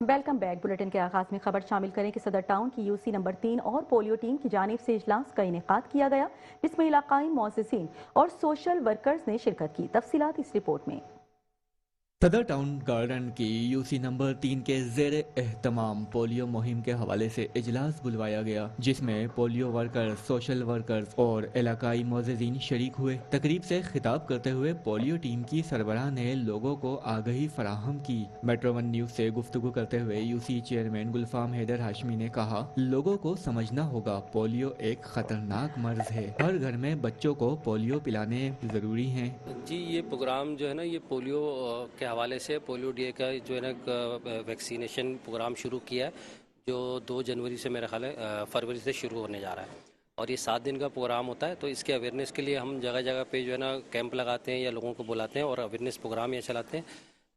Welcome back. Bulletin کے آغاز میں خبر شامل کریں کہ صدر ٹاؤن کی یو سی نمبر 3 اور پولیو ٹیم کی جانب سے اجلاس کا انعقاد کیا گیا، جس میں علاقائی معززین اور سوشل ورکرز نے شرکت کی۔ تفصیلات اس رپورٹ میں۔ صدر ٹاؤن گارڈن کی یو سی نمبر 3 کے زیر اہتمام پولیو مہم کے حوالے سے اجلاس بلوایا گیا، جس میں پولیو ورکرز، سوشل ورکرز اور علاقائی معززین شریک ہوئے۔ تقریب سے خطاب کرتے ہوئے پولیو ٹیم کی سربراہ نے لوگوں کو آگہی فراہم کی۔ میٹرو ون نیوز سے گفتگو کرتے ہوئے U C chairman Gulfam Haider Hashmi نے کہا، لوگوں کو سمجھنا ہوگا پولیو ایک خطرناک مرض ہے، ہر گھر میں بچوں کو پولیو پلانے ضروری ہیں۔ جی، یہ پروگرام جو ہے نا، یہ پولیو کے حوالے سے پولیو ڈے کا جو ہے نا ویکسینیشن پروگرام شروع کیا ہے، جو 2 جنوری سے میرا خیال ہے فروری سے شروع ہونے جا رہا ہے، اور یہ 7 دن کا پروگرام ہوتا ہے۔ تو اس کے اویئرنیس کے لیے ہم جگہ جگہ پہ جو ہے نا کیمپ لگاتے ہیں یا لوگوں کو بلاتے ہیں اور اویئرنیس پروگرام یہ چلاتے ہیں،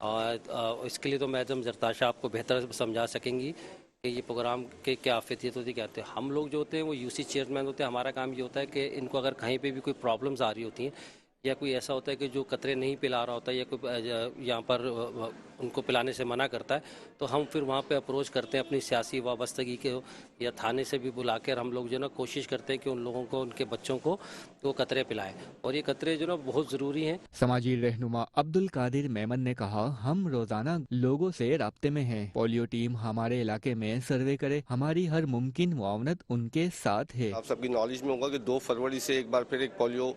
اور اس کے لیے تو میڈم زرتاشا آپ کو بہتر سمجھا سکیں گی کہ یہ پروگرام کے کیا افیدیت ہوتی ہے، کیا ہوتے ہیں۔ ہم لوگ جو ہوتے ہیں وہ یو سی چیئرمین ہوتے ہیں، ہمارا کام یہ ہوتا ہے کہ ان کو اگر کہیں پہ بھی کوئی پرابلمز آ رہی ہوتی ہیں یا کوئی ایسا ہوتا ہے کہ جو قطرے نہیں پلا رہا ہوتا ہے یا کوئی یہاں پر ان کو پلانے سے منع کرتا ہے، تو ہم پھر وہاں پہ اپروچ کرتے ہیں اپنی سیاسی وابستگی کے یا تھانے سے بھی بلا کر ہم لوگ جو ہے نا کوشش کرتے ہیں کہ ان لوگوں کو، ان کے بچوں کو وہ قطرے پلائیں، اور یہ قطرے جو ہے نا بہت ضروری ہیں۔ سماجی رہنما عبدالقادر میمن نے کہا، ہم روزانہ لوگوں سے رابطے میں ہیں، پولیو ٹیم ہمارے علاقے میں سروے کرے، ہماری ہر ممکن معاونت ان کے ساتھ ہے۔ آپ سب کی نالج میں ہوگا کہ 2 فروری سے ایک بار پھر ایک پولیو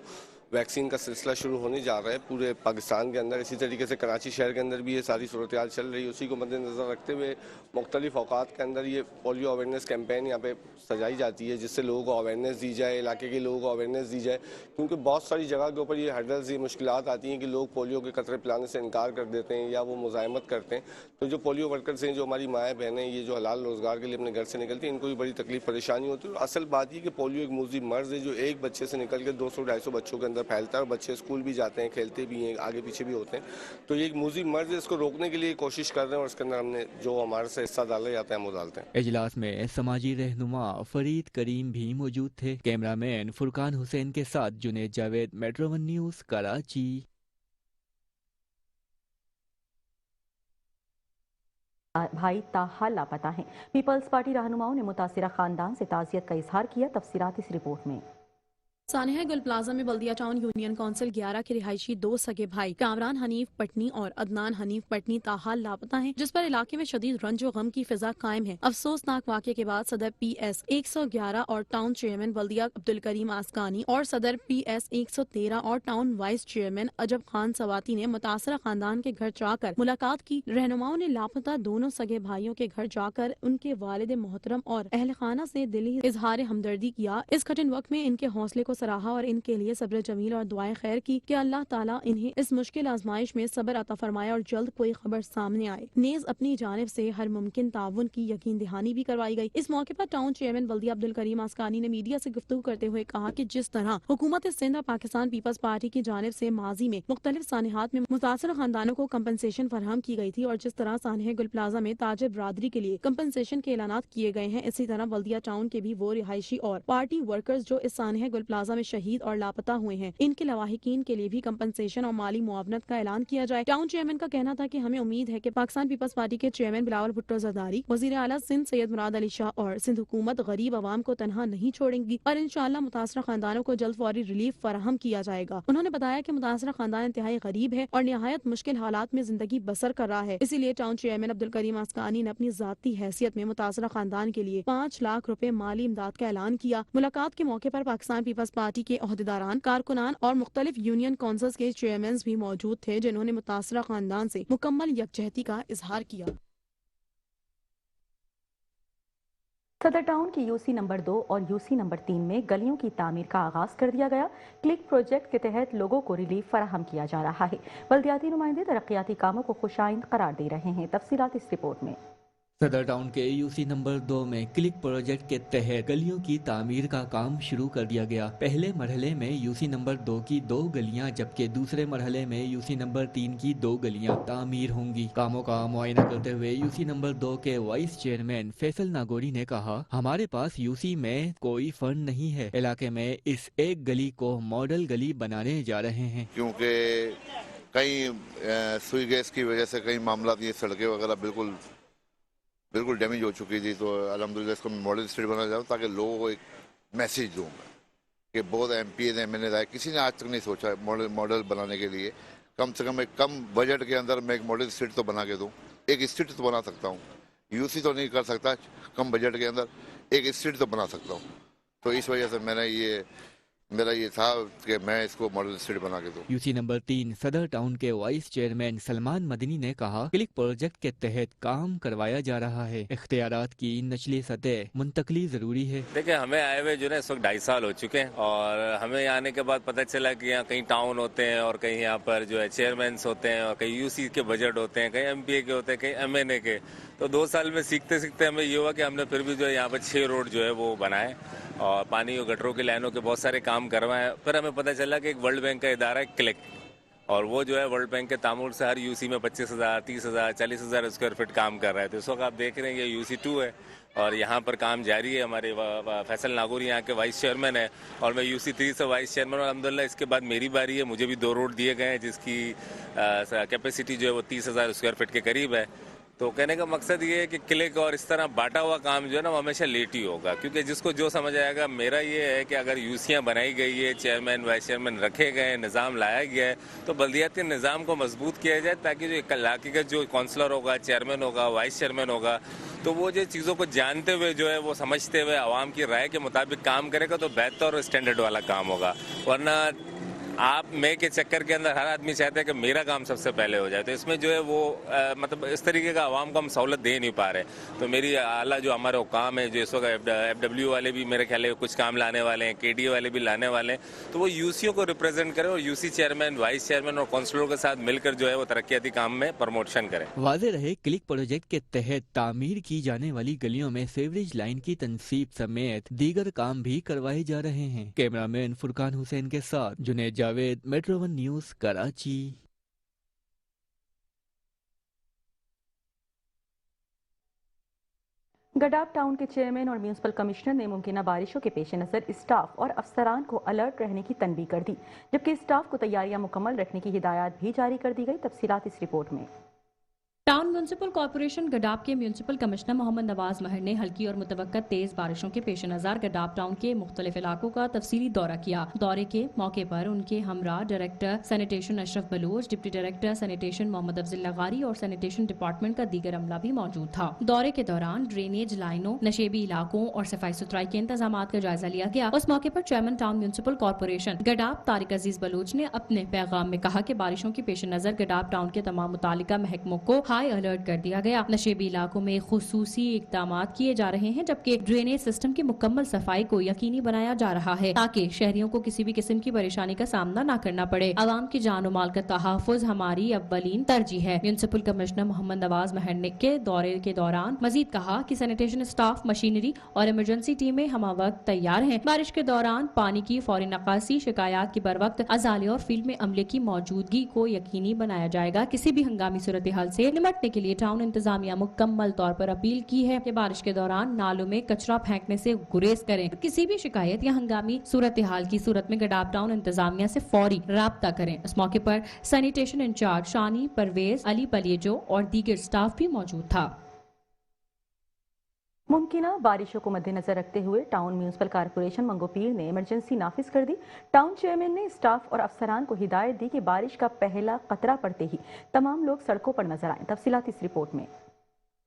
ویکسین کا سلسلہ شروع ہونے جا رہا ہے پورے پاکستان کے اندر۔ اسی طریقے سے کراچی شہر کے اندر بھی یہ ساری صورتحال چل رہی ہے، اسی کو مد نظر رکھتے ہوئے مختلف اوقات کے اندر یہ پولیو اویئرنیس کیمپین یہاں پہ سجائی جاتی ہے، جس سے لوگوں کو اویئرنیس دی جائے، علاقے کے لوگوں کو اویئرنیس دی جائے، کیونکہ بہت ساری جگہ کے اوپر یہ ہرڈلز، یہ مشکلات آتی ہیں کہ لوگ پولیو کے قطرے پلانے سے انکار کر دیتے ہیں یا وہ مزاحمت کرتے ہیں۔ تو جو پولیو ورکرز ہیں، جو ہماری مائیں بہنیں، یہ جو حلال روزگار کے لیے اپنے گھر سے نکلتی ہیں، ان کو بھی بڑی تکلیف پریشانی ہوتی ہے۔ اور اصل بات یہ کہ پولیو ایک موذی مرض ہے جو ایک بچے سے نکل کے 200-250 بچوں کے اندر پھیلتا ہے، اور بچے اسکول بھی جاتے ہیں، کھیلتے بھی ہیں، آگے پیچھے بھی ہوتے ہیں۔ تو یہ ایک موذی مرض ہے، اس کو روکنے کے لیے کوشش کر رہے ہیں، اور اس کے اندر ہم نے جو ہمارے سے حصہ ڈالا جاتا ہے ہم وہ ڈالتے ہیں۔ اجلاس میں سماجی رہنما فرید کریم بھی موجود تھے۔ کیمرہ مین فرقان حسین کے ساتھ Junaid Javed, metro one news, Karachi. بھائی تاحال لاپتہ ہیں۔ پیپلز پارٹی رہنماؤں نے متاثرہ خاندان سے تعزیت کا اظہار کیا۔ تفصیلات اس رپورٹ میں۔ سانحہ گل پلازا میں بلدیہ ٹاؤن یونین کونسل 11 کے رہائشی 2 سگے بھائی کامران حنیف پٹنی اور عدنان حنیف پٹنی تاحال لاپتہ ہیں، جس پر علاقے میں شدید رنج و غم کی فضا قائم ہے۔ افسوسناک واقعے کے بعد صدر پی ایس 111 اور ٹاؤن چیئرمین بلدیہ عبدالکریم آسکانی اور صدر پی ایس 113 اور ٹاؤن وائس چیئرمین عجب خان سواتی نے متاثرہ خاندان کے گھر جا کر ملاقات کی۔ رہنماؤں نے لاپتہ دونوں سگے بھائیوں کے گھر جا کر ان کے والد محترم اور اہل خانہ سے دلی اظہار ہمدردی کیا۔ اس کٹھن وقت میں ان کے حوصلے کو سراہا اور ان کے لیے صبر جمیل اور دعائیں خیر کی کہ اللہ تعالیٰ انہیں اس مشکل آزمائش میں صبر عطا فرمائے اور جلد کوئی خبر سامنے آئے۔ نیز اپنی جانب سے ہر ممکن تعاون کی یقین دہانی بھی کروائی گئی۔ اس موقع پر ٹاؤن چیئرمین بلدیہ عبدالکریم آسکانی نے میڈیا سے گفتگو کرتے ہوئے کہا کہ جس طرح حکومت سندھ اور پاکستان پیپلز پارٹی کی جانب سے ماضی میں مختلف سانحات میں متاثرہ خاندانوں کو کمپنسیشن فراہم کی گئی تھی، اور جس طرح سانحہ گل پلازا میں تاجر برادری کے لیے کمپنسیشن کے اعلانات کیے گئے ہیں، اسی طرح بلدیہ ٹاؤن کے بھی وہ رہائشی اور پارٹی ورکرز جو اس سانحہ گل پلازا میں شہید اور لاپتہ ہوئے ہیں، ان کے لواحقین کے لیے بھی کمپنسیشن اور مالی معاونت کا اعلان کیا جائے۔ ٹاؤن چیئرمین کا کہنا تھا کہ ہمیں امید ہے کہ پاکستان پیپلز پارٹی کے چیئرمین بلاول بھٹو زرداری، وزیر اعلیٰ سندھ سید مراد علی شاہ اور سندھ حکومت غریب عوام کو تنہا نہیں چھوڑیں گی، اور انشاءاللہ متاثرہ خاندانوں کو جلد فوری ریلیف فراہم کیا جائے گا۔ انہوں نے بتایا کہ متاثرہ خاندان انتہائی غریب ہے اور نہایت مشکل حالات میں زندگی بسر کر رہا ہے، اسی لیے ٹاؤن چیئرمین عبدالکریم آسکانی نے اپنی ذاتی حیثیت میں متاثرہ خاندان کے لیے 5 لاکھ روپے مالی امداد کا اعلان کیا۔ ملاقات کے موقع پر پاکستان پیپلز پارٹی کے عہدیداران، کارکنان اور مختلف یونین کونسلز کے چیئرمینز بھی موجود تھے، جنہوں نے متاثرہ خاندان سے مکمل یکجہتی کا اظہار کیا۔ صدر ٹاؤن کی یو سی نمبر 2 اور یو سی نمبر 3 میں گلیوں کی تعمیر کا آغاز کر دیا گیا۔ کلک پروجیکٹ کے تحت لوگوں کو ریلیف فراہم کیا جا رہا ہے۔ بلدیاتی نمائندے ترقیاتی کاموں کو خوشائند قرار دے رہے ہیں۔ تفصیلات اس رپورٹ میں۔ صدر ٹاؤن کے یو سی نمبر 2 میں کلک پروجیکٹ کے تحت گلیوں کی تعمیر کا کام شروع کر دیا گیا۔ پہلے مرحلے میں یو سی نمبر 2 کی 2 گلیاں، جبکہ دوسرے مرحلے میں یو سی نمبر 3 کی 2 گلیاں تعمیر ہوں گی۔ کاموں کا معائنہ کرتے ہوئے یو سی نمبر 2 کے وائس چیئرمین فیصل ناگوری نے کہا، ہمارے پاس یو سی میں کوئی فنڈ نہیں ہے، علاقے میں اس ایک گلی کو ماڈل گلی بنانے جا رہے ہیں، کیونکہ کئی سوئی گیس کی وجہ سے کئی معاملات، یہ سڑکیں وغیرہ بالکل बिल्कुल डैमेज हो चुकी थी, तो अल्हम्दुलिल्लाह इसको मैं मॉडल स्ट्रीट बनाना चाहूँ ताकि लोगों को एक मैसेज दूँ मैं कि बहुत एमपीज एमएनए आए, किसी ने आज तक नहीं सोचा मॉडल बनाने के लिए। कम से कम एक कम बजट के अंदर मैं एक मॉडल स्ट्रीट तो बना के दूँ, एक स्ट्रीट तो बना सकता हूँ। यूसी तो नहीं कर सकता, कम बजट के अंदर एक स्ट्रीट तो बना सकता हूँ। तो इस वजह से मेरा ये था कि मैं इसको मॉडल स्ट्रीट बना के दूँ। यूसी नंबर 3 सदर टाउन के वाइस चेयरमैन सलमान मदनी ने कहा, क्लिक प्रोजेक्ट के तहत काम करवाया जा रहा है, इख्तियारात की निचली सतह मुंतकली जरूरी है। देखिए, हमें आए हुए जो है इस वक्त 2.5 साल हो चुके हैं और हमें यहाँ आने के बाद पता चला कि यहाँ कहीं टाउन होते हैं और कहीं यहाँ पर जो है चेयरमैन्स होते हैं और कहीं यूसी के बजट होते हैं, कहीं एमपीए के होते हैं, कहीं एमएनए के। तो 2 साल में सीखते सीखते हमें ये हुआ कि हमने फिर भी जो है यहाँ पर 6 रोड जो है वो बनाए और पानी और गटरों की लाइनों के बहुत सारे काम करवाए। फिर हमें पता चला कि एक वर्ल्ड बैंक का इदारा है क्लिक, और वो जो है वर्ल्ड बैंक के तामुल से हर यूसी में 25,000, 30,000, 40,000 स्क्वायर फीट काम कर रहा है। तो इस वक्त आप देख रहे हैं ये यूसी 2 है और यहाँ पर काम जारी है। हमारे फैसल नागौरी यहाँ के वाइस चेयरमैन है और मैं यूसी 3 से वाइस चेयरमैन, और अल्हम्दुलिल्लाह इसके बाद मेरी बारी है। मुझे भी 2 रोड दिए गए हैं जिसकी कैपेसिटी जो है वो 30,000 स्क्वायर फीट के करीब है। तो कहने का मकसद ये है कि क्लिक और इस तरह बांटा हुआ काम जो है ना वो हमेशा लेट ही होगा, क्योंकि जिसको जो समझ आएगा। मेरा ये है कि अगर यूसियाँ बनाई गई है, चेयरमैन वाइस चेयरमैन रखे गए हैं, निज़ाम लाया गया है, तो बल्दियाती निज़ाम को मजबूत किया जाए ताकि जो इलाके का जो काउंसलर होगा, चेयरमैन होगा, वाइस चेयरमैन होगा, तो वो जो चीज़ों को जानते हुए जो है वो समझते हुए आवाम की राय के मुताबिक काम करेगा तो बेहतर और स्टैंडर्ड वाला काम होगा। वरना आप मैं के चक्कर के अंदर हर आदमी चाहता है कि मेरा काम सबसे पहले हो जाए, तो इसमें जो है वो मतलब इस तरीके का आवाम को हम सहूलत दे नहीं पा रहे। तो मेरी आला जो हमारे हुकाम है, जो इस वक्त FW वाले भी मेरे ख्याल है कुछ काम लाने वाले हैं, KDA वाले भी लाने वाले हैं, तो वो यूसीओ को रिप्रेजेंट करें और यूसी चेयरमैन, वाइस चेयरमैन और काउंसलरों के साथ मिलकर जो है वो तरक्याती काम में प्रमोशन करें। वाज़ेह रहे, क्लिक प्रोजेक्ट के तहत तामीर की जाने वाली गलियों में सीवरेज लाइन की तनसीब समेत दीगर काम भी करवाए जा रहे हैं। कैमरामैन फुरकान हुसैन के साथ Junaid Javed, Metro 1 News, Karachi. Gadap town के चेयरमैन और म्यूनिसिपल कमिश्नर ने मुमकिन बारिशों के पेश नज़र स्टाफ और अफसरान को अलर्ट रहने की तनबीह कर दी, जबकि स्टाफ को तैयारियां मुकम्मल रखने की हिदायत भी जारी कर दी गई। तफसीलात इस रिपोर्ट में। टाउन म्यूनसिपल कॉरपोरेशन गडाफ के म्यूनसिपल कमिश्नर मोहम्मद नवाज महर ने हल्की और मुतवक्कत तेज बारिशों के पेश नज़र गडाफ टाउन के मुख्तलिफ इलाकों का तफसीली दौरा किया। दौरे के मौके पर उनके हमरा director sanitation Ashraf Baloch, deputy director sanitation Mohammad Afzal Lagari और सैनिटेशन डिपार्टमेंट का दीगर अमला भी मौजूद था। दौरे के दौरान ड्रेनेज लाइनों, नशेबी इलाकों और सफाई सुथराई के इंतजाम का जायजा लिया गया। उस मौके पर chairman town municipal corporation Gadap Tariq Aziz Baloch ने अपने पैगाम में कहा कि बारिशों के पेश नज़र गडाफ टाउन के तमाम मुतालिका महकमों को हाई अलर्ट कर दिया गया। नशेबी इलाकों में खुसूसी इकदाम किए जा रहे हैं, जबकि ड्रेनेज सिस्टम की मुकम्मल सफाई को यकीनी बनाया जा रहा है ताकि शहरियों को किसी भी किस्म की परेशानी का सामना न करना पड़े। आवाम की जान और माल का तहफ़्फ़ुज़ हमारी अव्वलीन तरजीह है। म्यूनसिपल कमिश्नर मोहम्मद नवाज महर ने के दौरे के दौरान मजीद कहा कि सैनिटेशन स्टाफ, मशीनरी और इमरजेंसी टीमें हमा वक्त तैयार हैं। बारिश के दौरान पानी की फौरी नकासी, शिकायत की बर वक्त अजाले और फील्ड में अमले की मौजूदगी को यकीनी बनाया जाएगा। किसी भी हंगामी सूरत हाल से निपटने के लिए टाउन इंतजामिया मुकम्मल तौर पर अपील की है कि बारिश के दौरान नालों में कचरा फेंकने से गुरेज करें। किसी भी शिकायत या हंगामी सूरत हाल की सूरत में गडाफ टाउन इंतजामिया से फौरी राब्ता करें। इस मौके पर सैनिटेशन इंचार्ज शानी, परवेज, अली पलियजो और दीगर स्टाफ भी मौजूद था। मुमकिना बारिशों को मद्देनजर रखते हुए टाउन म्यूनिसिपल कॉरपोरेशन मंगोपीर ने इमरजेंसी नाफिज कर दी। टाउन चेयरमैन ने स्टाफ और अफसरान को हिदायत दी कि बारिश का पहला कतरा पड़ते ही तमाम लोग सड़कों पर नजर आएं। तफसीलात इस रिपोर्ट में।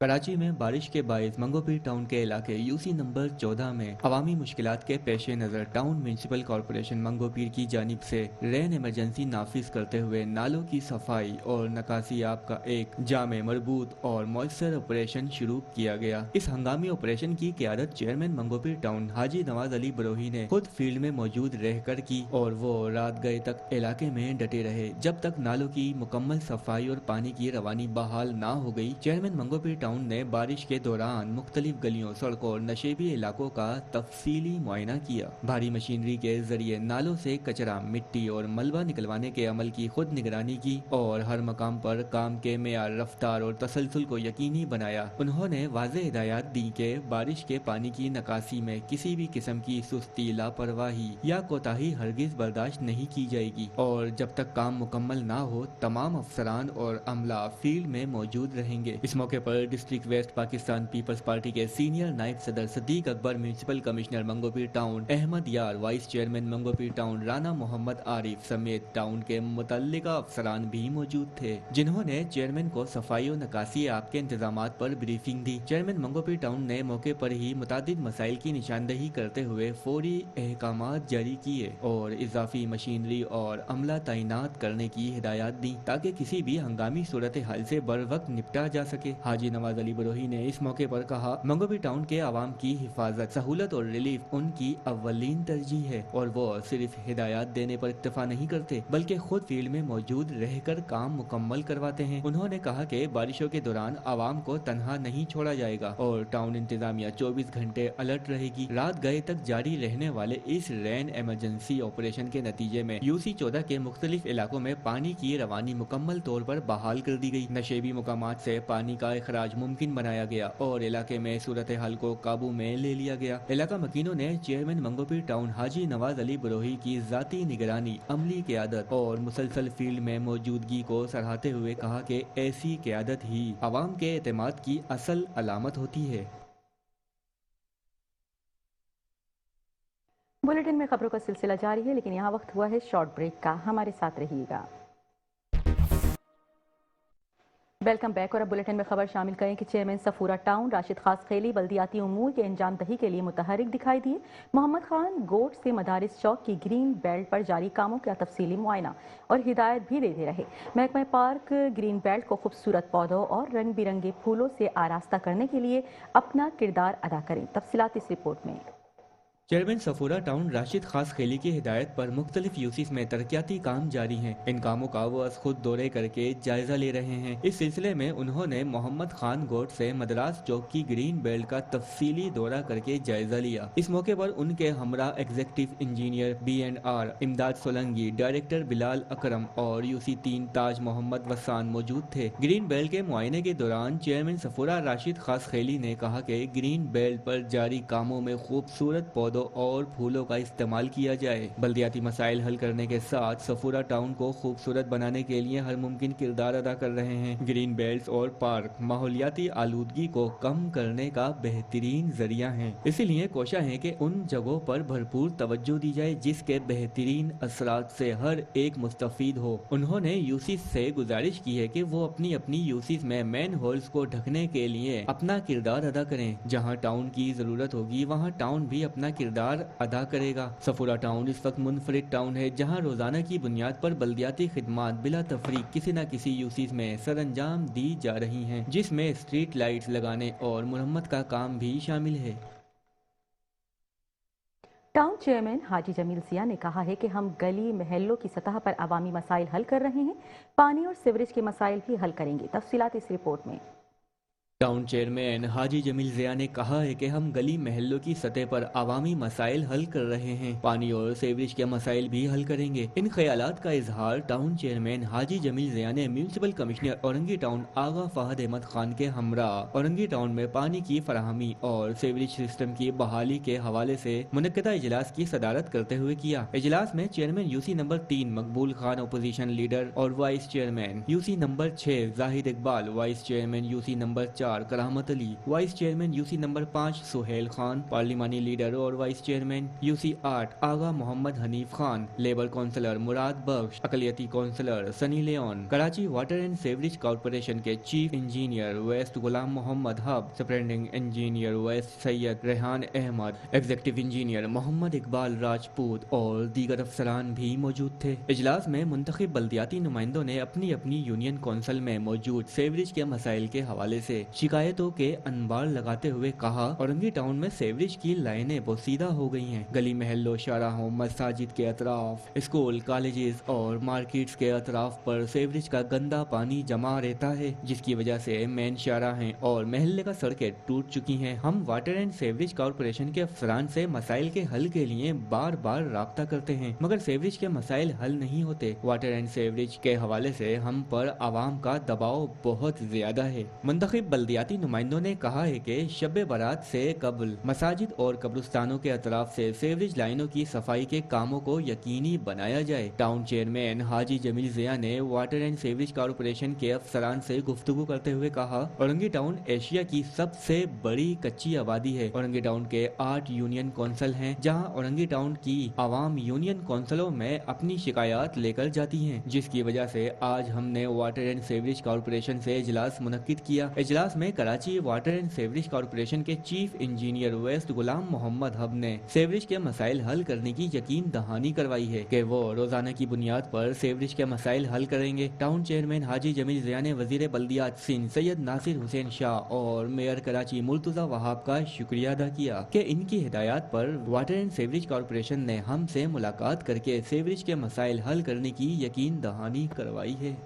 कराची में बारिश के बायस मंगोपीर टाउन के इलाके यूसी नंबर 14 में अवामी मुश्किलात के पेश नज़र टाउन म्यूनसिपल कॉरपोरेशन मंगोपीर की जानिब से रेन इमरजेंसी नाफिज करते हुए नालों की सफाई और नकासी आप का एक जामे, मरबूत और मॉइस्चर ऑपरेशन शुरू किया गया। इस हंगामी ऑपरेशन की क़यादत चेयरमैन मंगोपीर टाउन हाजी नवाज अली बरोही ने खुद फील्ड में मौजूद रहकर की और वो रात गए तक इलाके में डटे रहे जब तक नालों की मुकम्मल सफाई और पानी की रवानी बहाल ना हो गई। चेयरमैन मंगोपीर टाउन ने बारिश के दौरान मुख्तलिफ गलियों, सड़कों और नशेबी इलाकों का तफसीली मुआयना किया। भारी मशीनरी के जरिए नालों से कचरा, मिट्टी और मलबा निकलवाने के अमल की खुद निगरानी की और हर मकाम पर काम के मेयार, रफ्तार और तसलसल को यकीनी बनाया। उन्होंने वाज़ेह हिदायत दी कि बारिश के पानी की नकासी में किसी भी किस्म की सुस्ती, लापरवाही या कोताही हरगिज बर्दाश्त नहीं की जाएगी और जब तक काम मुकम्मल ना हो तमाम अफसरान और अमला फील्ड में मौजूद रहेंगे। इस मौके पर district west Pakistan Peoples Party के सीनियर नायब सदर Sadiq Akbar, municipal commissioner Mangopir town Ahmed Yar, vice chairman Mangopir town Rana Mohammad Arif समेत टाउन के मुतल्लिका अफसरान भी मौजूद थे, जिन्होंने चेयरमैन को सफाई और निकासी ऐप के इंतजामात पर ब्रीफिंग दी। चेयरमैन मंगोपीर टाउन ने मौके पर ही मुतादिद मसाइल की निशानदही करते हुए फौरी अहकामात जारी किए और इजाफी मशीनरी और अमला तैनात करने की हिदायत दी ताकि किसी भी हंगामी सूरत हाल से बर वक्त निपटा जा सके। हाजी नवाज अली बरोही ने इस मौके पर कहा, मंगोपीर टाउन के आवाम की हिफाजत, सहूलत और रिलीफ उनकी अव्वलीन तरजीह है और वो सिर्फ हिदायत देने पर इक्तफा नहीं करते बल्कि खुद फील्ड में मौजूद रहकर काम मुकम्मल करवाते हैं। उन्होंने कहा कि बारिशों के दौरान आवाम को तनहा नहीं छोड़ा जाएगा और टाउन इंतजामिया 24 घंटे अलर्ट रहेगी। रात गए तक जारी रहने वाले इस रेन इमरजेंसी ऑपरेशन के नतीजे में यूसी 14 के मुख्तलिफ इलाकों में पानी की रवानी मुकम्मल तौर पर बहाल कर दी गई। नशेबी मुकामात से पानी का इखराज मुमकिन बनाया गया और इलाके में सूरत हाल को काबू में ले लिया गया। इलाका मकीनों ने चेयरमैन मंगोपीर टाउन हाजी नवाज अली बरोही की जाती निगरानी, अमली क़यादत और मुसलसल फील्ड में मौजूदगी को सराहते हुए कहा कि ऐसी क़यादत ही अवाम के एतमाद की असल अलामत होती है। बुलेटिन में खबरों का सिलसिला जारी है, लेकिन यहाँ वक्त हुआ है शॉर्ट ब्रेक का। हमारे साथ रहिएगा। Welcome back. और अब बुलेटिन में खबर शामिल करें कि चेयरमैन सफूरा टाउन राशिद खास खेली बल्दियाती उमूर के अंजाम दही के लिए मुतहरिक दिखाई दिए। मोहम्मद खान गोट से मदारिस चौक की ग्रीन बेल्ट पर जारी कामों का तफसीली मुआयना और हिदायत भी देते रहे। महकमा पार्क ग्रीन बेल्ट को खूबसूरत पौधों और रंग बिरंगे फूलों से आरास्ता करने के लिए अपना किरदार अदा करें। तफसीलात इस रिपोर्ट में। चेयरमैन सफूरा टाउन राशिद खास खेली की हिदायत पर मुख्तलिफ यूसीस में तरक्याती काम जारी हैं। इन कामों का वो खुद दौरे करके जायजा ले रहे हैं। इस सिलसिले में उन्होंने मोहम्मद खान गोट से मदरास चौक की ग्रीन बेल्ट का तफसीली दौरा करके जायजा लिया। इस मौके पर उनके हमरा एग्जीक्यूटिव इंजीनियर B&R इमदाद सोलंगी, डायरेक्टर बिलाल अकरम और यूसी 3 ताज मोहम्मद वसान मौजूद थे। ग्रीन बेल्ट के मुआयने के दौरान चेयरमैन सफूरा राशिद खास खेली ने कहा कि ग्रीन बेल्ट पर जारी कामों में खूबसूरत पौधों और फूलों का इस्तेमाल किया जाए। बल्दियाती मसाइल हल करने के साथ सफूरा टाउन को खूबसूरत बनाने के लिए हर मुमकिन किरदार अदा कर रहे हैं। ग्रीन बेल्ट और पार्क माहौलियाती आलूदगी को कम करने का बेहतरीन जरिया हैं। इसीलिए कोशिश है कि उन जगहों पर भरपूर तवज्जो दी जाए जिसके बेहतरीन असरात से हर एक मुस्तफीद हो। उन्होंने यूसीस से गुजारिश की है कि वो अपनी अपनी यूसीस में मैन होल्स को ढकने के लिए अपना किरदार अदा करें। जहाँ टाउन की जरूरत होगी वहाँ टाउन भी अपना किरदार अदा करेगा। सफूरा टाउन इस वक्त मुनफरिद टाउन है जहां रोजाना की बुनियाद पर बल्दियाती खिदमात बिला तफरीक किसी न किसी यूसीस में सरअंजाम दी जा रही हैं, जिसमें स्ट्रीट लाइट्स लगाने और मुरम्मत का काम भी शामिल है। टाउन चेयरमैन हाजी जमील जिया ने कहा है कि हम गली महल्लों की सतह पर अवामी मसाइल हल कर रहे हैं, पानी और सीवरेज के मसाइल भी हल करेंगे। तफसीलात इस रिपोर्ट में। टाउन चेयरमैन हाजी जमील जिया ने कहा है कि हम गली महल्लों की सतह पर अवामी मसाइल हल कर रहे हैं, पानी और सीवरेज के मसाइल भी हल करेंगे। इन ख्यालात का इजहार टाउन चेयरमैन हाजी जमील जिया ने म्यूनसिपल कमिश्नर औरंगी टाउन आगा फहद अहमद खान के हमरा औरंगी टाउन में पानी की फराहमी और सीवरेज सिस्टम की बहाली के हवाले से मुनक्किदा इजलास की सदारत करते हुए किया। इजलास में chairman UC number 3 Maqbool Khan opposition leader और vice chairman UC number 6 Zahid Iqbal, vice chairman UC number 4 Karamat Ali, vice chairman UC number 5 Sohail Khan, पार्लिमानी लीडर और vice chairman UC 8 Agha Mohammad Hanif Khan, labour councillor Murad Bakhsh, अकलियती councillor Sunny Leone, Karachi water and sewerage corporation के chief engineer west Ghulam Mohammad Hub, superintending engineer west Syed Rehan Ahmed, executive engineer Mohammad Iqbal Rajput और दीगर अफसरान भी मौजूद थे। इजलास में मुंतखब बल्दियाती नुमाइंदों ने अपनी अपनी यूनियन कौंसिल में मौजूद सीवरेज के मसाइल के हवाले से शिकायतों के अनबार लगाते हुए कहा, औरंगी टाउन में सीवरेज की लाइनें बोसीदा हो गई हैं। गली महल्लों, शाहराहों, मसाजिद के अतराफ, स्कूल, कॉलेजेस और मार्केट्स के अतराफ पर सीवरेज का गंदा पानी जमा रहता है, जिसकी वजह से मेन शाहराहें और महल्ले का सड़कें टूट चुकी हैं। हम वाटर एंड सीवरेज कॉर्पोरेशन के अफसरान से मसाइल के हल के लिए बार बार राब्ता करते हैं, मगर सीवरेज के मसाइल हल नहीं होते। वाटर एंड सीवरेज के हवाले से हम पर आवाम का दबाव बहुत ज्यादा है। मुंतखब बल्दियाती नुमाइंदों ने कहा है कि शब बारात से कबल मसाजिद और कब्रिस्तानों के अतराफ से सीवरेज लाइनों की सफाई के कामों को यकीनी बनाया जाए। टाउन चेयरमैन हाजी जमील जिया ने वाटर एंड सीवरेज कॉरपोरेशन के अफसरान से गुफ्तगू करते हुए कहा, औरंगी टाउन एशिया की सबसे बड़ी कच्ची आबादी है। औरंगी टाउन के 8 यूनियन कौंसिल हैं, जहां औरंगी टाउन की आवाम यूनियन कौंसिलों में अपनी शिकायत लेकर जाती हैं, जिसकी वजह से आज हमने वाटर एंड सीवरेज कॉरपोरेशन से इजलास मुनक्किद किया। इजलास में Karachi water and sewerage corporation के chief engineer west Ghulam Mohammad hub ने सीवरेज के मसाइल हल करने की यकीन दहानी करवाई है कि वो रोजाना की बुनियाद पर सीवरेज के मसाइल हल करेंगे। टाउन चेयरमैन हाजी जमील जिया ने वजीर बल्दियात सिंध सैयद नासिर हुसैन शाह और मेयर कराची मुर्तजा वहाब का शुक्रिया अदा किया कि इनकी हिदायत पर वाटर एंड सीवरेज कॉरपोरेशन ने हमसे मुलाकात करके सीवरेज के मसाइल हल करने की यकीन दहानी करवाई है।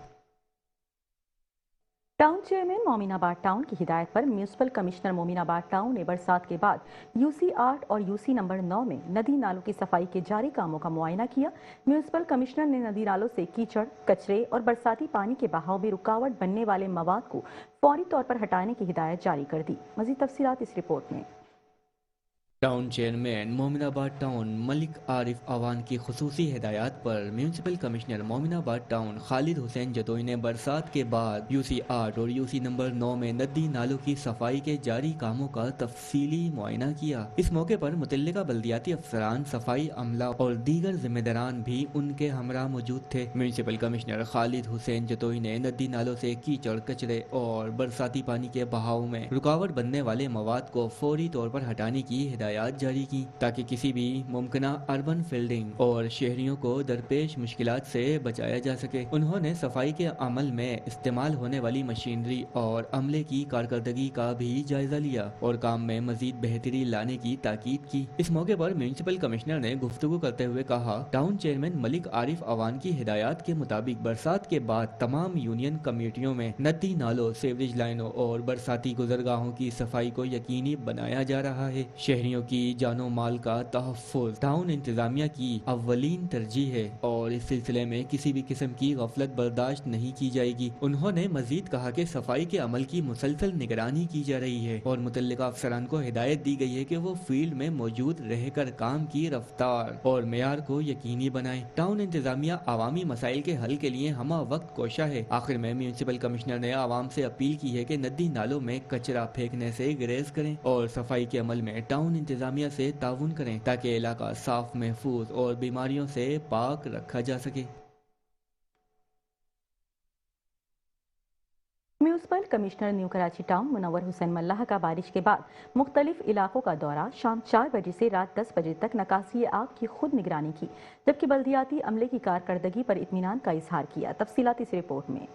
टाउन चेयरमैन मोमिनाबाद टाउन की हिदायत पर म्यूनिसिपल कमिश्नर मोमिनाबाद टाउन ने बरसात के बाद यूसी 8 और यूसी नंबर 9 में नदी नालों की सफाई के जारी कामों का मुआयना किया। म्यूनिसिपल कमिश्नर ने नदी नालों से कीचड़, कचरे और बरसाती पानी के बहाव में रुकावट बनने वाले मवाद को फौरी तौर पर हटाने की हिदायत जारी कर दी। मजीद तफसीलात इस रिपोर्ट में। Town chairman Mominabad town Malik Arif Awan की खुसूसी हिदायत पर municipal commissioner Mominabad town Khalid Hussain Jatoi ने बरसात के बाद यूसी 8 और यूसी नंबर 9 में नदी नालों की सफाई के जारी कामों का तफसीली मुआयना किया। इस मौके पर मुतल्लिका बल्दियाती अफसरान, सफाई अमला और दीगर जिम्मेदारान भी उनके हमरा मौजूद थे। म्यूनिसिपल कमिश्नर खालिद हुसैन जतोई ने नदी नालों से कीचड़, कचरे और बरसाती पानी के बहाव में रुकावट बनने वाले मवाद को फौरी तौर पर हटाने की हिदायत जारी की, ताकि किसी भी मुमकिना अर्बन फील्डिंग और शहरियों को दरपेश मुश्किलात से बचाया जा सके। उन्होंने सफाई के अमल में इस्तेमाल होने वाली मशीनरी और अमले की कारकर्दगी का भी जायजा लिया और काम में मजीद बेहतरी लाने की ताकीद की। इस मौके पर म्यूनिसिपल कमिश्नर ने गुफ्तगू करते हुए कहा, टाउन चेयरमैन मलिक आरिफ अवान की हिदायत के मुताबिक बरसात के बाद तमाम यूनियन कमेटियों में नदी नालों, सीवरेज लाइनों और बरसाती गुजरगाहों की सफाई को यकीनी बनाया जा रहा है। शहरियों की जानो माल का तहफ़्फ़ुज़ टाउन इंतजामिया की अव्वलीन तरजीह है और इस सिलसिले में किसी भी किस्म की गफलत बर्दाश्त नहीं की जाएगी। उन्होंने मजीद कहा कि सफाई के अमल की मुसलसल निगरानी की जा रही है और मुतल्लिका अफसरान को हिदायत दी गई है कि वो फील्ड में मौजूद रहकर काम की रफ्तार और मेयार को यकीनी बनाए। टाउन इंतजामिया अवामी मसाइल के हल के लिए हमा वक्त कोशा है। आखिर में म्यूनिसिपल कमिश्नर ने आवाम से अपील की है कि नदी नालों में कचरा फेंकने से गुरेज करें और सफाई के अमल में टाउन इंतजामिया से ताउन करें, ताकि इलाका साफ, महफूज और बीमारियों से पाक रखा जा सके। Municipal commissioner new Karachi town Munawar Hussain Mallah का बारिश के बाद मुख्तलिफ इलाकों का दौरा शाम 4 बजे से रात 10 बजे तक नकासी आब की खुद निगरानी की, जबकि बल्दियाती अमले की कारकर्दगी पर इत्मीनान का इजहार किया। तफसीलात इस रिपोर्ट में।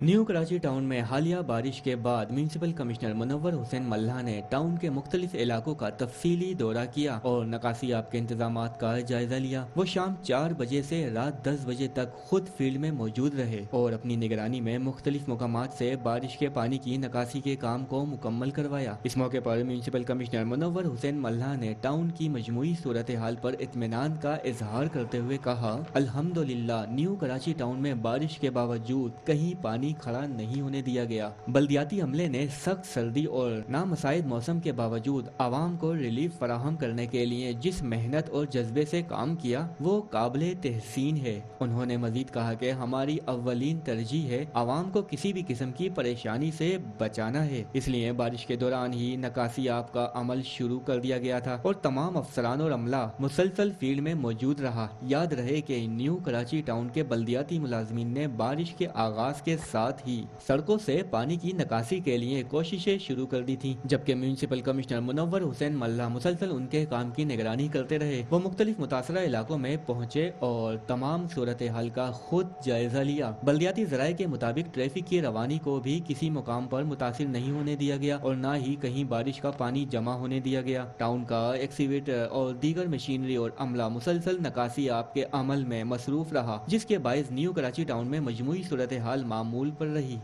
न्यू कराची टाउन में हालिया बारिश के बाद म्यूनिसिपल कमिश्नर मुनव्वर हुसैन मल्लाह ने टाउन के मुख्तलिफ इलाकों का तफसीली दौरा किया और नकासी आब के इंतजामात का जायजा लिया। वो शाम 4 बजे से रात 10 बजे तक खुद फील्ड में मौजूद रहे और अपनी निगरानी में मुख्तलिफ मकामात से बारिश के पानी की नकासी के काम को मुकम्मल करवाया। इस मौके पर म्यूनिसिपल कमिश्नर मुनव्वर हुसैन मल्लाह ने टाउन की मजमूई सूरत हाल पर इत्मीनान का इजहार करते हुए कहा, अल्हम्दुलिल्लाह न्यू कराची टाउन में बारिश के बावजूद कहीं पानी खड़ा नहीं होने दिया गया। बल्दियाती अमले ने सख्त सर्दी और नामसाइद मौसम के बावजूद आवाम को रिलीफ फराहम करने के लिए जिस मेहनत और जज्बे से काम किया वो काबिले तहसीन है। उन्होंने मजीद कहा कि हमारी अव्वलीन तरजीह है आवाम को किसी भी किस्म की परेशानी से बचाना है, इसलिए बारिश के दौरान ही नकासी आब का अमल शुरू कर दिया गया था और तमाम अफसरान और अमला मुसलसल फील्ड में मौजूद रहा। याद रहे कि न्यू कराची टाउन के बल्दियाती मुलाजमीन ने बारिश के आगाज के साथ ही सड़कों से पानी की निकासी के लिए कोशिशें शुरू कर दी थी, जबकि म्यूनिसिपल कमिश्नर मुनव्वर हुसैन मल्लाह मुसलसल उनके काम की निगरानी करते रहे। वो मुख्तलिफ मुतासरा इलाकों में पहुँचे और तमाम सूरत हाल का खुद जायजा लिया। बल्दियाती जराये के मुताबिक ट्रैफिक की रवानी को भी किसी मुकाम पर मुतासिर नहीं होने दिया गया और न ही कहीं बारिश का पानी जमा होने दिया गया। टाउन का एक्सीवेटर और दीगर मशीनरी और अमला मुसलसल नकासी आब के अमल में मसरूफ रहा, जिसके बायस न्यू कराची टाउन में मजमूई सूरत हाल मामूल पर रही।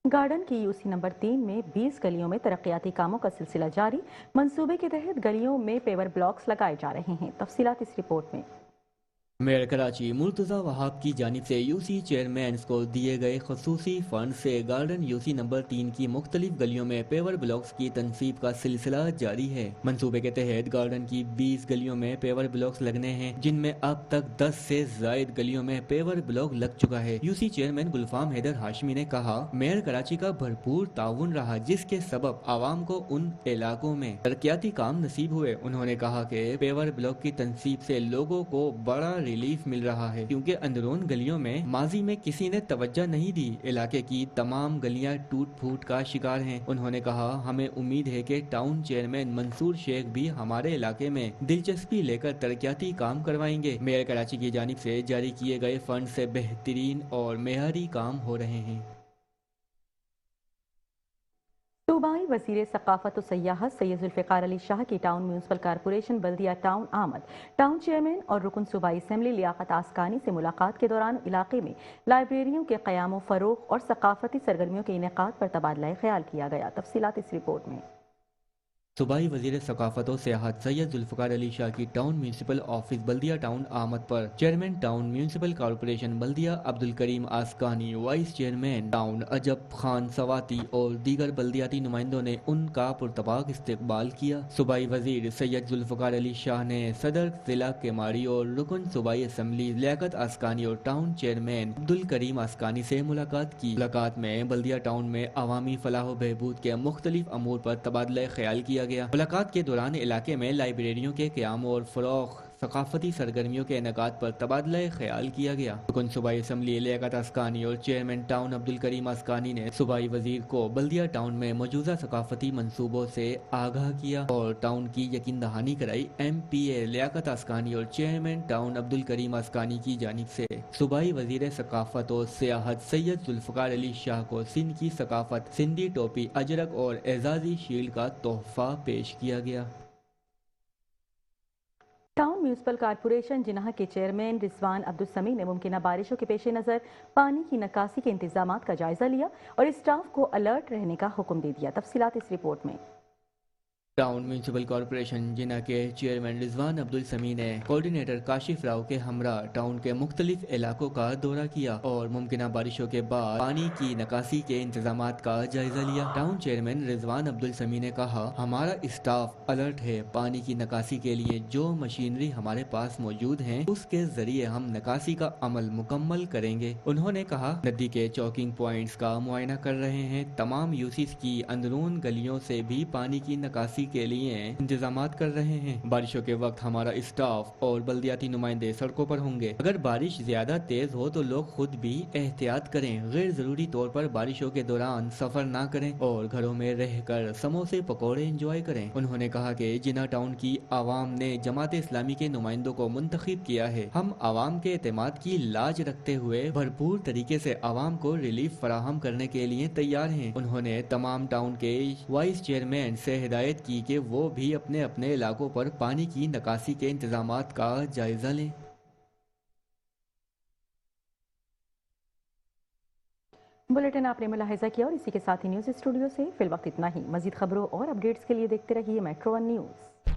गार्डन की यूसी नंबर 3 में 20 गलियों में तरक्याती कामों का सिलसिला जारी। मंसूबे के तहत गलियों में पेवर ब्लॉक्स लगाए जा रहे हैं। तफसीलात इस रिपोर्ट में। मेयर कराची मुर्तज़ा वहाब की जानिब से यूसी चेयरमैन को दिए गए खसूसी फंड से गार्डन यूसी नंबर 3 की मुख्तलिफ गलियों में पेवर ब्लॉक्स की तनसीब का सिलसिला जारी है। मंसूबे के तहत गार्डन की 20 गलियों में पेवर ब्लॉक्स लगने हैं, जिनमें अब तक 10 से जायद गलियों में पेवर ब्लॉक लग चुका है। यूसी चेयरमैन गुलफाम हैदर हाशमी ने कहा, मेयर कराची का भरपूर ताउन रहा, जिसके सबब आवाम को उन इलाकों में तरक्याती काम नसीब हुए। उन्होंने कहा कि पेवर ब्लॉक की तनसीब से लोगों को बड़ा रिलीफ मिल रहा है, क्योंकि अंदरून गलियों में माजी में किसी ने तवज्जो नहीं दी। इलाके की तमाम गलियां टूट फूट का शिकार हैं। उन्होंने कहा, हमें उम्मीद है कि टाउन चेयरमैन मंसूर शेख भी हमारे इलाके में दिलचस्पी लेकर तरक्याती काम करवाएंगे। मेयर कराची की जानिब से जारी किए गए फंड से बेहतरीन और मेयारी काम हो रहे हैं। सूबाई वज़ीर सकाफत और सयाहत सैयद जुल्फ़िकार अली शाह की टाउन म्यूनसिपल कारपोरेशन बल्दिया टाउन आमद टाउन चेयरमैन और रुकन सूबाई असम्बली लियाकत आसकानी से मुलाकात के दौरान इलाके में लाइब्रेरियों के क़याम फ़रोग़ और सकाफती सरगर्मियों के इनेकाद पर तबादला ख्याल किया गया। तफसीलात इस रिपोर्ट में। सूबाई वज़ीर सकाफत और सियाहत सैयद जुल्फ़िकार अली शाह की टाउन म्यूनसिपल ऑफिस बल्दिया टाउन आमद पर चेयरमैन टाउन म्यूनसिपल कॉरपोरेशन बल्दिया Abdul Karim आसकानी, vice chairman town अजब खान सवाती और दीगर बल्दियाती नुमाइंदों ने उनका पुरतबाक इस्तकबाल किया। सूबाई वज़ीर सैयद जुल्फ़िकार अली शाह ने सदर जिला केमारी और रुकन सूबाई असम्बली लियाकत आसकानी और टाउन चेयरमैन अब्दुल करीम आसकानी से मुलाकात की। मुलाकात में बल्दिया टाउन में अवामी फलाह बहबूद के मुख्तलिफ अमूर पर तबादला ख्याल किया गया। मुलाकात के दौरान इलाके में लाइब्रेरियों के क़याम और फ़रोग़, सकाफती सरगर्मियों के इनेकाद पर तबादला ख्याल किया गया। रुकन सूबाई असम्बली लियाकत आसकानी और चेयरमैन टाउन अब्दुल करीम आसकानी ने सूबाई वज़ीर को बल्दिया टाउन में मौजूदा सकाफती मनसूबों से आगाह किया और टाउन की यकीन दहानी कराई। MPA लियाकत आसकानी और चेयरमैन टाउन अब्दुल करीम आसकानी की जानिब से सूबाई वज़ीर सकाफत और सियाहत सैयद जुल्फ़िकार अली शाह को सिंध की सकाफत, सिंधी टोपी, अजरक और एजाज़ी शील्ड का तोहफा पेश किया गया। टाउन म्यूनसिपल कारपोरेशन जिनाह के चेयरमैन रिजवान अब्दुल समी ने मुमकिन बारिशों के पेश नज़र पानी की निकासी के इंतजाम का जायजा लिया और स्टाफ को अलर्ट रहने का हुक्म दे दिया। तफसीलात इस रिपोर्ट में। टाउन म्यूनसिपल कॉरपोरेशन जिना के चेयरमैन रिजवान अब्दुल समी ने कोऑर्डिनेटर काशिफ राव के हमरा टाउन के मुख्तलिफ इलाकों का दौरा किया और मुमकिन बारिशों के बाद पानी की निकासी के इंतजाम का जायजा लिया। टाउन चेयरमैन रिजवान अब्दुल समी ने कहा, हमारा स्टाफ अलर्ट है। पानी की निकासी के लिए जो मशीनरी हमारे पास मौजूद है, उसके जरिए हम निकासी का अमल मुकम्मल करेंगे। उन्होंने कहा, नदी के चौकिंग पॉइंट्स का मुआयना कर रहे हैं। तमाम यूसीस की अंदरून गलियों से भी पानी की निकासी के लिए इंतजामात कर रहे हैं। बारिशों के वक्त हमारा स्टाफ और बल्दियाती नुमाइंदे सड़कों पर होंगे। अगर बारिश ज्यादा तेज हो तो लोग खुद भी एहतियात करें। गैर जरूरी तौर पर बारिशों के दौरान सफर ना करें और घरों में रहकर समोसे पकौड़े एंजॉय करें। उन्होंने कहा कि जिना टाउन की आवाम ने जमात इस्लामी के नुमाइंदों को मुंतखब किया है। हम आवाम के एतमाद की लाज रखते हुए भरपूर तरीके से आवाम को रिलीफ फराहम करने के लिए तैयार हैं। उन्होंने तमाम टाउन के वाइस चेयरमैन से हिदायत की कि वो भी अपने अपने इलाकों पर पानी की निकासी के इंतजामात का जायजा लें। बुलेटिन आपने मुलाहिजा किया और इसी के साथ ही न्यूज़ स्टूडियो से फिल वक्त इतना ही। मजीद खबरों और अपडेट्स के लिए देखते रहिए मेट्रो 1 न्यूज़।